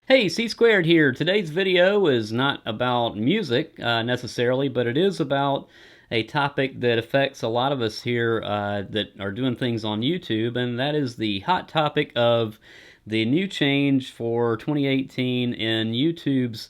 Hey, C Squared here. Today's video is not about music necessarily, but it is about a topic that affects a lot of us here that are doing things on YouTube, and that is the hot topic of the new change for 2018 in YouTube's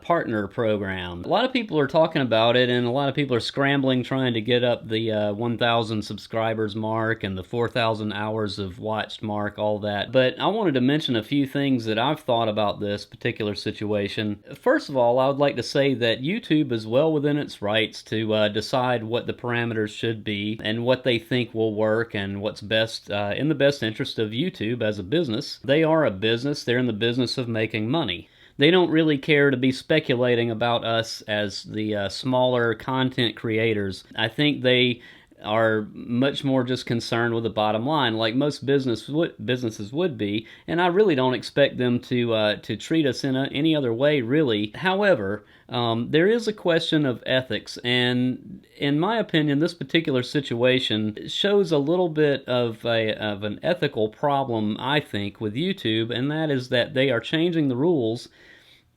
partner program. A lot of people are talking about it, and a lot of people are scrambling trying to get up the 1,000 subscribers mark and the 4,000 hours of watched mark, all that. But I wanted to mention a few things that I've thought about this particular situation. First of all, I would like to say that YouTube is well within its rights to decide what the parameters should be and what they think will work and what's best in the best interest of YouTube as a business. They are a business. They're in the business of making money. They don't really care to be speculating about us as the smaller content creators. I think they are much more just concerned with the bottom line, like most businesses would be, and I really don't expect them to treat us in any other way, really. However, there is a question of ethics, and in my opinion, this particular situation shows a little bit of an ethical problem, I think, with YouTube, and that is that they are changing the rules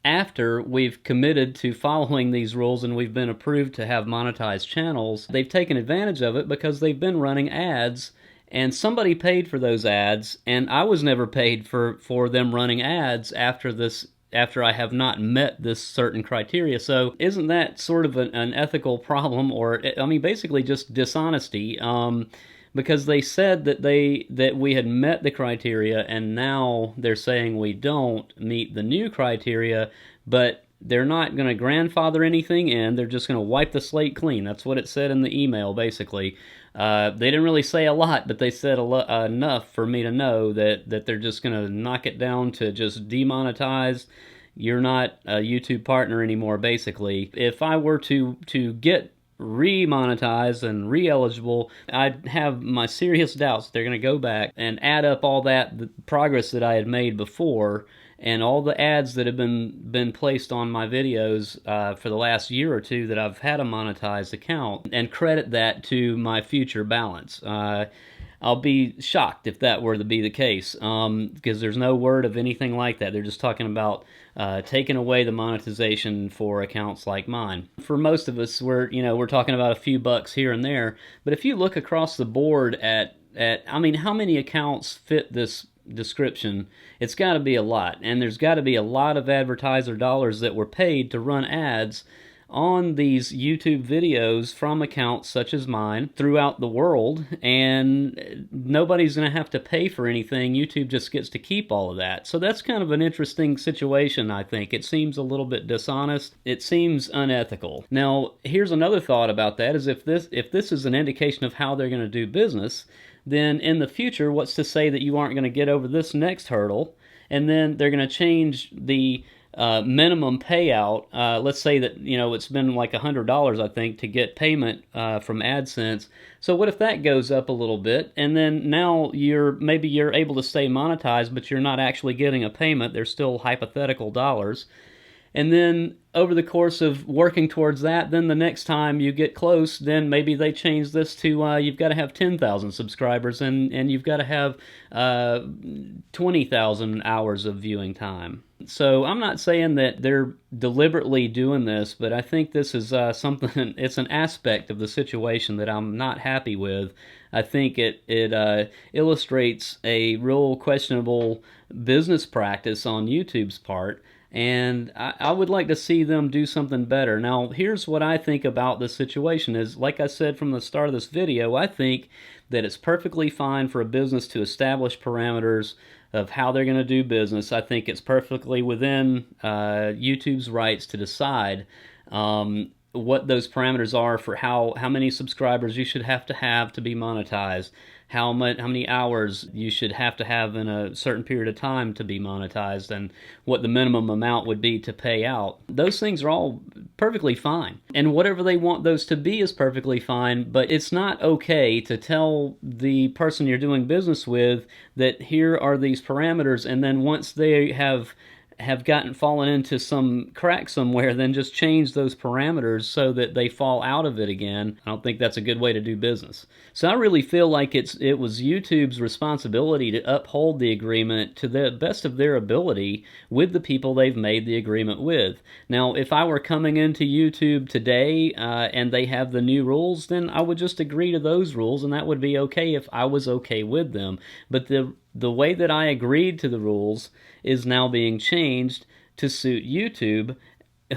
after we've committed to following these rules and we've been approved to have monetized channels. They've taken advantage of it because they've been running ads, and somebody paid for those ads, and I was never paid for them running ads after I have not met this certain criteria. So isn't that sort of an ethical problem, or I mean basically just dishonesty? Because they said that we had met the criteria, and now they're saying we don't meet the new criteria, but they're not going to grandfather anything in. They're just going to wipe the slate clean. That's what it said in the email, basically. They didn't really say a lot, but they said enough for me to know that they're just going to knock it down to just demonetize. You're not a YouTube partner anymore, basically. If I were to get re-monetized and re-eligible, I'd have my serious doubts they're going to go back and add up all the progress that I had made before and all the ads that have been placed on my videos for the last year or two that I've had a monetized account, and credit that to my future balance. I'll be shocked if that were to be the case, because there's no word of anything like that. They're just talking about taking away the monetization for accounts like mine. For most of us, we're talking about a few bucks here and there. But if you look across the board at I mean, how many accounts fit this description? It's got to be a lot, and there's got to be a lot of advertiser dollars that were paid to run ads on these YouTube videos from accounts such as mine throughout the world, and nobody's going to have to pay for anything. YouTube just gets to keep all of that. So that's kind of an interesting situation, I think. It seems a little bit dishonest. It seems unethical. Now, here's another thought about that, is if this is an indication of how they're going to do business, then in the future, what's to say that you aren't going to get over this next hurdle, and then they're going to change the minimum payout. Let's say that it's been like $100, I think, to get payment from AdSense. So what if that goes up a little bit, and then now maybe you're able to stay monetized, but you're not actually getting a payment. They're still hypothetical dollars. And then over the course of working towards that, then the next time you get close, then maybe they change this to you've got to have 10,000 subscribers and you've got to have 20,000 hours of viewing time. So I'm not saying that they're deliberately doing this, but I think this is something, it's an aspect of the situation that I'm not happy with. I think it illustrates a real questionable business practice on YouTube's part, and I would like to see them do something better. Now, here's what I think about this situation is, like I said from the start of this video, I think that it's perfectly fine for a business to establish parameters of how they're going to do business. I think it's perfectly within YouTube's rights to decide what those parameters are for how many subscribers you should have to be monetized, how many hours you should have in a certain period of time to be monetized, and what the minimum amount would be to pay out. Those things are all perfectly fine, and whatever they want those to be is perfectly fine, but it's not okay to tell the person you're doing business with that here are these parameters, and then once they have have fallen into some crack somewhere, then just change those parameters so that they fall out of it again. I don't think that's a good way to do business. So I really feel like it was YouTube's responsibility to uphold the agreement to the best of their ability with the people they've made the agreement with. Now, if I were coming into YouTube today and they have the new rules, then I would just agree to those rules, and that would be okay if I was okay with them. But the way that I agreed to the rules is now being changed to suit YouTube,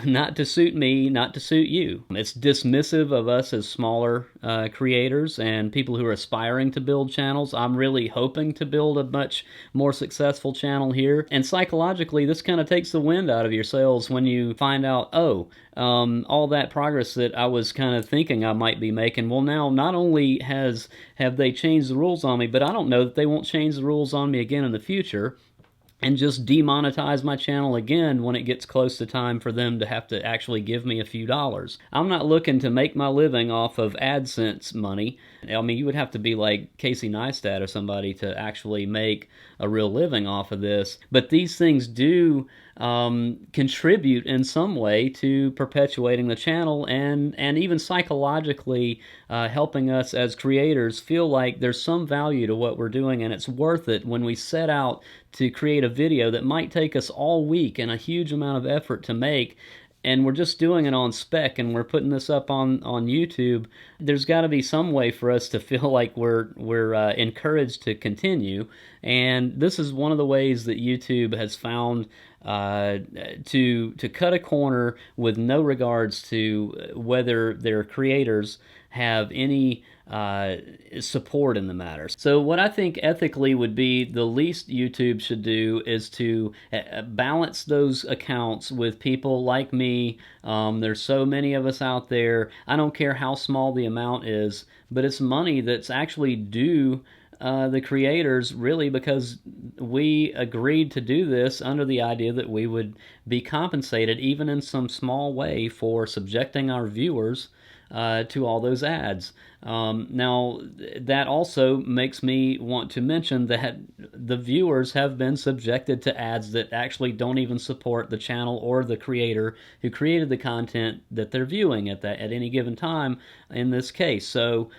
not to suit me, not to suit you. It's dismissive of us as smaller creators and people who are aspiring to build channels. I'm really hoping to build a much more successful channel here. And psychologically, this kind of takes the wind out of your sails when you find out, oh, all that progress that I was kind of thinking I might be making, well, now not only have they changed the rules on me, but I don't know that they won't change the rules on me again in the future and just demonetize my channel again when it gets close to time for them to have to actually give me a few dollars. I'm not looking to make my living off of AdSense money. I mean, you would have to be like Casey Neistat or somebody to actually make a real living off of this. But these things do contribute in some way to perpetuating the channel and even psychologically helping us as creators feel like there's some value to what we're doing, and it's worth it when we set out to create a video that might take us all week and a huge amount of effort to make, and we're just doing it on spec and we're putting this up on YouTube. There's got to be some way for us to feel like we're encouraged to continue, and this is one of the ways that YouTube has found to cut a corner with no regards to whether their creators have any support in the matter. So what I think ethically would be the least YouTube should do is to balance those accounts with people like me. There's so many of us out there. I don't care how small the amount is, but it's money that's actually due the creators, really, because we agreed to do this under the idea that we would be compensated, even in some small way, for subjecting our viewers to all those ads. Now, that also makes me want to mention that the viewers have been subjected to ads that actually don't even support the channel or the creator who created the content that they're viewing at any given time in this case. So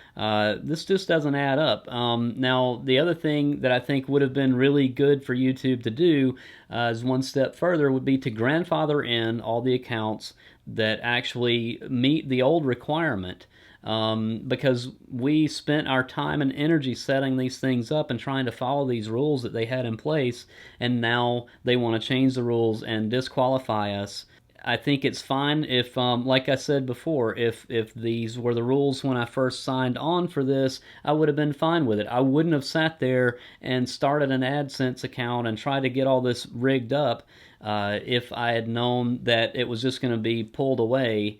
this just doesn't add up. Now, the other thing that I think would have been really good for YouTube to do as one step further would be to grandfather in all the accounts that actually meet the old requirement, because we spent our time and energy setting these things up and trying to follow these rules that they had in place, and now they want to change the rules and disqualify us. I think it's fine if, like I said before, if these were the rules when I first signed on for this, I would have been fine with it. I wouldn't have sat there and started an AdSense account and tried to get all this rigged up if I had known that it was just going to be pulled away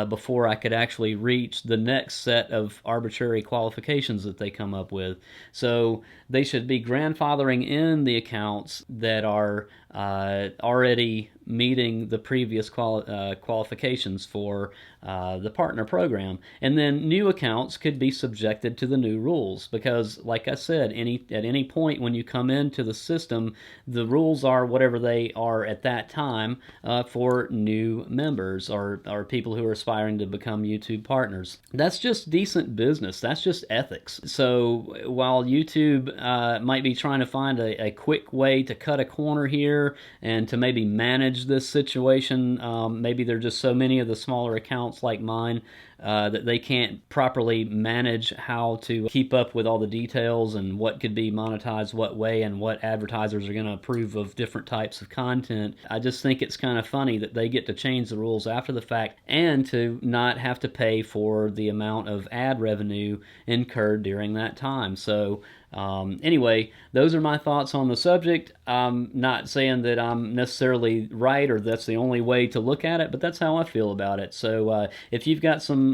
before I could actually reach the next set of arbitrary qualifications that they come up with. So they should be grandfathering in the accounts that are already meeting the previous qualifications for the partner program. And then new accounts could be subjected to the new rules, because, like I said, at any point when you come into the system, the rules are whatever they are at that time for new members or people who are aspiring to become YouTube partners. That's just decent business. That's just ethics. So while YouTube might be trying to find a quick way to cut a corner here and to maybe manage this situation, maybe there are just so many of the smaller accounts like mine that they can't properly manage how to keep up with all the details and what could be monetized what way and what advertisers are going to approve of different types of content. I just think it's kind of funny that they get to change the rules after the fact and to not have to pay for the amount of ad revenue incurred during that time. So anyway, those are my thoughts on the subject. I'm not saying that I'm necessarily right or that's the only way to look at it, but that's how I feel about it. So if you've got some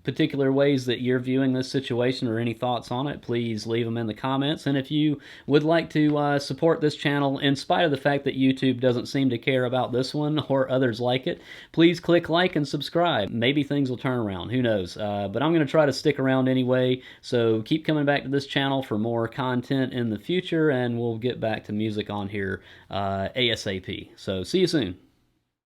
particular ways that you're viewing this situation or any thoughts on it, please leave them in the comments. And if you would like to support this channel in spite of the fact that YouTube doesn't seem to care about this one or others like it, please click like and subscribe. Maybe things will turn around. Who knows? But I'm going to try to stick around anyway, so keep coming back to this channel channel for more content in the future, and we'll get back to music on here ASAP. So see you soon.